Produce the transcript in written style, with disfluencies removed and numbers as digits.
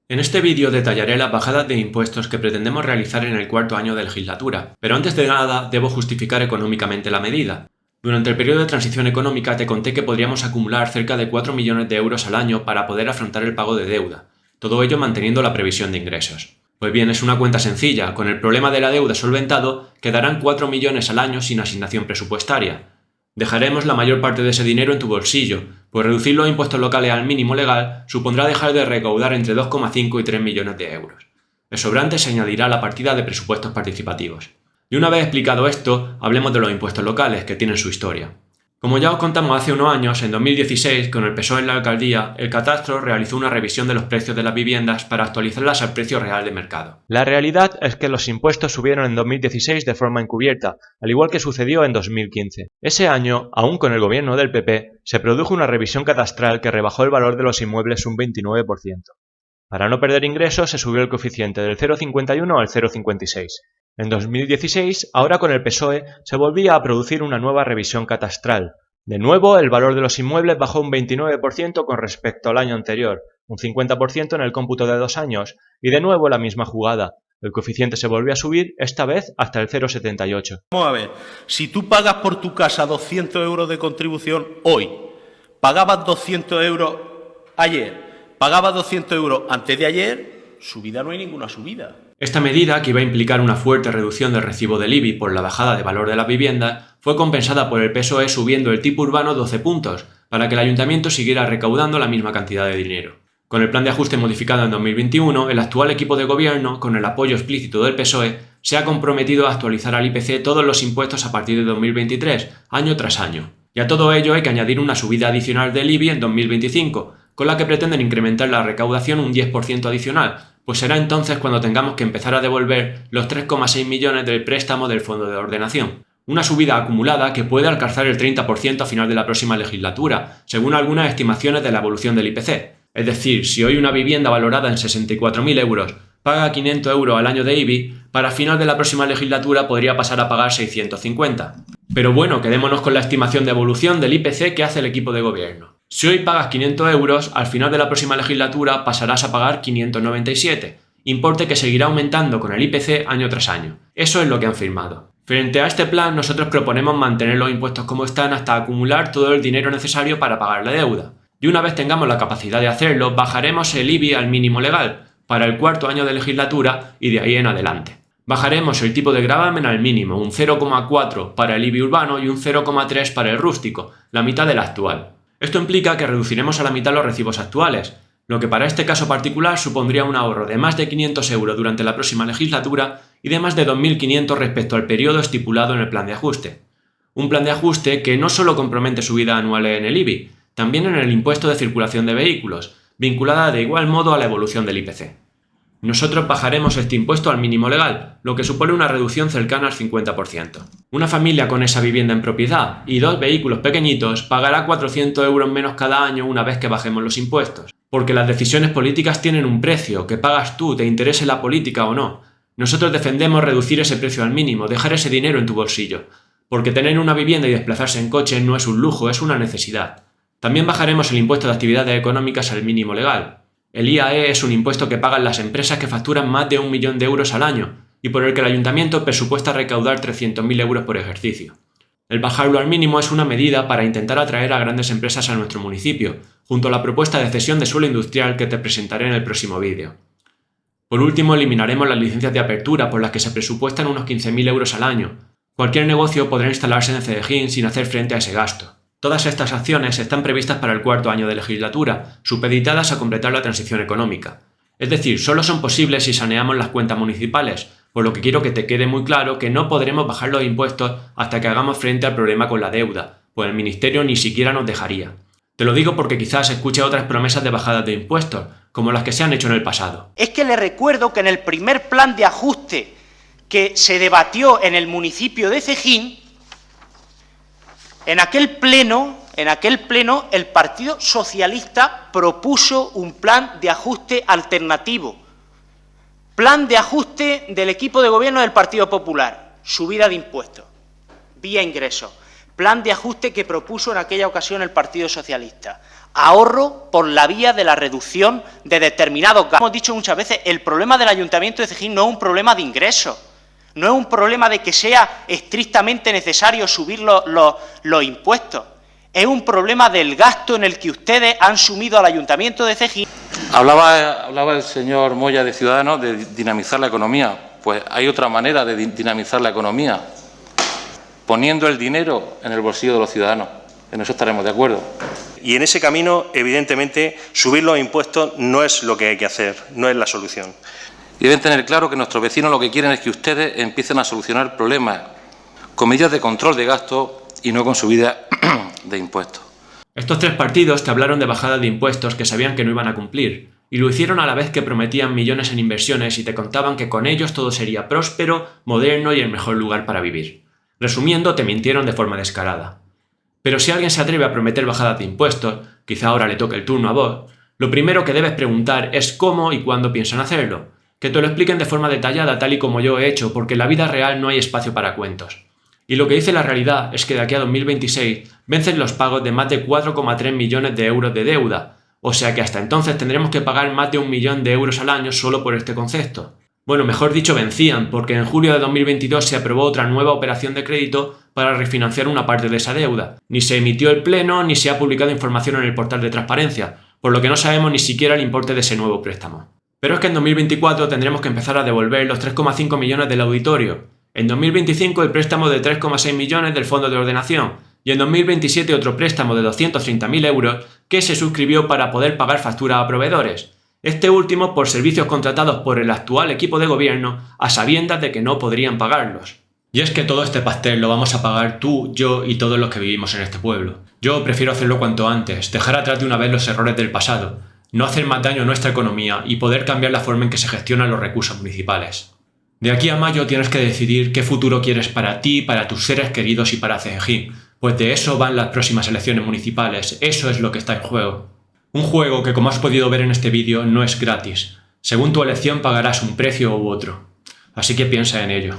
En este vídeo detallaré las bajadas de impuestos que pretendemos realizar en el cuarto año de legislatura, pero antes de nada debo justificar económicamente la medida. Durante el periodo de transición económica te conté que podríamos acumular cerca de 4 millones de euros al año para poder afrontar el pago de deuda, todo ello manteniendo la previsión de ingresos. Pues bien, es una cuenta sencilla, con el problema de la deuda solventado quedarán 4 millones al año sin asignación presupuestaria. Dejaremos la mayor parte de ese dinero en tu bolsillo, pues reducir los impuestos locales al mínimo legal supondrá dejar de recaudar entre 2,5 y 3 millones de euros. El sobrante se añadirá a la partida de presupuestos participativos. Y una vez explicado esto, hablemos de los impuestos locales, que tienen su historia. Como ya os contamos hace unos años, en 2016, con el PSOE en la alcaldía, el Catastro realizó una revisión de los precios de las viviendas para actualizarlas al precio real de mercado. La realidad es que los impuestos subieron en 2016 de forma encubierta, al igual que sucedió en 2015. Ese año, aún con el gobierno del PP, se produjo una revisión catastral que rebajó el valor de los inmuebles un 29%. Para no perder ingresos, se subió el coeficiente del 0,51 al 0,56. En 2016, ahora con el PSOE, se volvía a producir una nueva revisión catastral. De nuevo, el valor de los inmuebles bajó un 29% con respecto al año anterior, un 50% en el cómputo de 2 años, y de nuevo la misma jugada. El coeficiente se volvió a subir, esta vez hasta el 0,78. Vamos a ver, si tú pagas por tu casa 200 euros de contribución hoy, pagabas 200 euros ayer, pagabas 200 euros antes de ayer, subida no hay ninguna subida. Esta medida, que iba a implicar una fuerte reducción del recibo del IBI por la bajada de valor de las viviendas, fue compensada por el PSOE subiendo el tipo urbano 12 puntos, para que el ayuntamiento siguiera recaudando la misma cantidad de dinero. Con el plan de ajuste modificado en 2021, el actual equipo de gobierno, con el apoyo explícito del PSOE, se ha comprometido a actualizar al IPC todos los impuestos a partir de 2023, año tras año. Y a todo ello hay que añadir una subida adicional del IBI en 2025, con la que pretenden incrementar la recaudación un 10% adicional, pues será entonces cuando tengamos que empezar a devolver los 3,6 millones del préstamo del Fondo de Ordenación. Una subida acumulada que puede alcanzar el 30% a final de la próxima legislatura, según algunas estimaciones de la evolución del IPC. Es decir, si hoy una vivienda valorada en 64.000 euros paga 500 euros al año de IBI, para final de la próxima legislatura podría pasar a pagar 650. Pero bueno, quedémonos con la estimación de evolución del IPC que hace el equipo de gobierno. Si hoy pagas 500 euros, al final de la próxima legislatura pasarás a pagar 597, importe que seguirá aumentando con el IPC año tras año. Eso es lo que han firmado. Frente a este plan, nosotros proponemos mantener los impuestos como están hasta acumular todo el dinero necesario para pagar la deuda. Y una vez tengamos la capacidad de hacerlo, bajaremos el IBI al mínimo legal, para el cuarto año de legislatura y de ahí en adelante. Bajaremos el tipo de gravamen al mínimo, un 0,4 para el IBI urbano y un 0,3 para el rústico, la mitad del actual. Esto implica que reduciremos a la mitad los recibos actuales, lo que para este caso particular supondría un ahorro de más de 500 euros durante la próxima legislatura y de más de 2.500 respecto al periodo estipulado en el plan de ajuste. Un plan de ajuste que no solo compromete subidas anuales en el IBI, también en el impuesto de circulación de vehículos, vinculada de igual modo a la evolución del IPC. Nosotros bajaremos este impuesto al mínimo legal, lo que supone una reducción cercana al 50%. Una familia con esa vivienda en propiedad y 2 vehículos pequeñitos pagará 400 euros menos cada año una vez que bajemos los impuestos. Porque las decisiones políticas tienen un precio, que pagas tú, te interese la política o no. Nosotros defendemos reducir ese precio al mínimo, dejar ese dinero en tu bolsillo. Porque tener una vivienda y desplazarse en coche no es un lujo, es una necesidad. También bajaremos el impuesto de actividades económicas al mínimo legal. El IAE es un impuesto que pagan las empresas que facturan más de 1 millón de euros al año y por el que el ayuntamiento presupuesta recaudar 300.000 euros por ejercicio. El bajarlo al mínimo es una medida para intentar atraer a grandes empresas a nuestro municipio, junto a la propuesta de cesión de suelo industrial que te presentaré en el próximo vídeo. Por último, eliminaremos las licencias de apertura por las que se presupuestan unos 15.000 euros al año. Cualquier negocio podrá instalarse en Cedejín sin hacer frente a ese gasto. Todas estas acciones están previstas para el cuarto año de legislatura, supeditadas a completar la transición económica. Es decir, solo son posibles si saneamos las cuentas municipales, por lo que quiero que te quede muy claro que no podremos bajar los impuestos hasta que hagamos frente al problema con la deuda, pues el Ministerio ni siquiera nos dejaría. Te lo digo porque quizás escuche otras promesas de bajadas de impuestos, como las que se han hecho en el pasado. Es que le recuerdo que en el primer plan de ajuste que se debatió en el municipio de Cejín, en aquel pleno el Partido Socialista propuso un plan de ajuste alternativo. Plan de ajuste del equipo de gobierno del Partido Popular, subida de impuestos, vía ingresos. Plan de ajuste que propuso en aquella ocasión el Partido Socialista. ahorro por la vía de la reducción de determinados gastos. Hemos dicho muchas veces, el problema del Ayuntamiento de Cejín no es un problema de ingresos, no es un problema de que sea estrictamente necesario subir los impuestos, es un problema del gasto en el que ustedes han sumido al Ayuntamiento de Cejín. Hablaba el señor Moya de Ciudadanos de dinamizar la economía. Pues hay otra manera de dinamizar la economía, poniendo el dinero en el bolsillo de los ciudadanos. En eso estaremos de acuerdo. Y en ese camino, evidentemente, subir los impuestos no es lo que hay que hacer, no es la solución. Y deben tener claro que nuestros vecinos lo que quieren es que ustedes empiecen a solucionar problemas con medidas de control de gasto y no con subida de impuestos. Estos tres partidos te hablaron de bajada de impuestos que sabían que no iban a cumplir, y lo hicieron a la vez que prometían millones en inversiones y te contaban que con ellos todo sería próspero, moderno y el mejor lugar para vivir. Resumiendo, te mintieron de forma descarada. Pero si alguien se atreve a prometer bajadas de impuestos, quizá ahora le toque el turno a vos, lo primero que debes preguntar es cómo y cuándo piensan hacerlo. Que te lo expliquen de forma detallada tal y como yo he hecho, porque en la vida real no hay espacio para cuentos. Y lo que dice la realidad es que de aquí a 2026 vencen los pagos de más de 4,3 millones de euros de deuda, o sea que hasta entonces tendremos que pagar más de 1 millón de euros al año solo por este concepto. Bueno, mejor dicho, vencían, porque en julio de 2022 se aprobó otra nueva operación de crédito para refinanciar una parte de esa deuda. Ni se emitió el pleno ni se ha publicado información en el portal de transparencia, por lo que no sabemos ni siquiera el importe de ese nuevo préstamo. Pero es que en 2024 tendremos que empezar a devolver los 3,5 millones del auditorio, en 2025 el préstamo de 3,6 millones del Fondo de Ordenación y en 2027 otro préstamo de 230.000 euros que se suscribió para poder pagar facturas a proveedores. Este último por servicios contratados por el actual equipo de gobierno a sabiendas de que no podrían pagarlos. Y es que todo este pastel lo vamos a pagar tú, yo y todos los que vivimos en este pueblo. Yo prefiero hacerlo cuanto antes, dejar atrás de una vez los errores del pasado, no hacer más daño a nuestra economía y poder cambiar la forma en que se gestionan los recursos municipales. De aquí a mayo tienes que decidir qué futuro quieres para ti, para tus seres queridos y para Cejín, pues de eso van las próximas elecciones municipales, eso es lo que está en juego. Un juego que, como has podido ver en este vídeo, no es gratis. Según tu elección pagarás un precio u otro. Así que piensa en ello.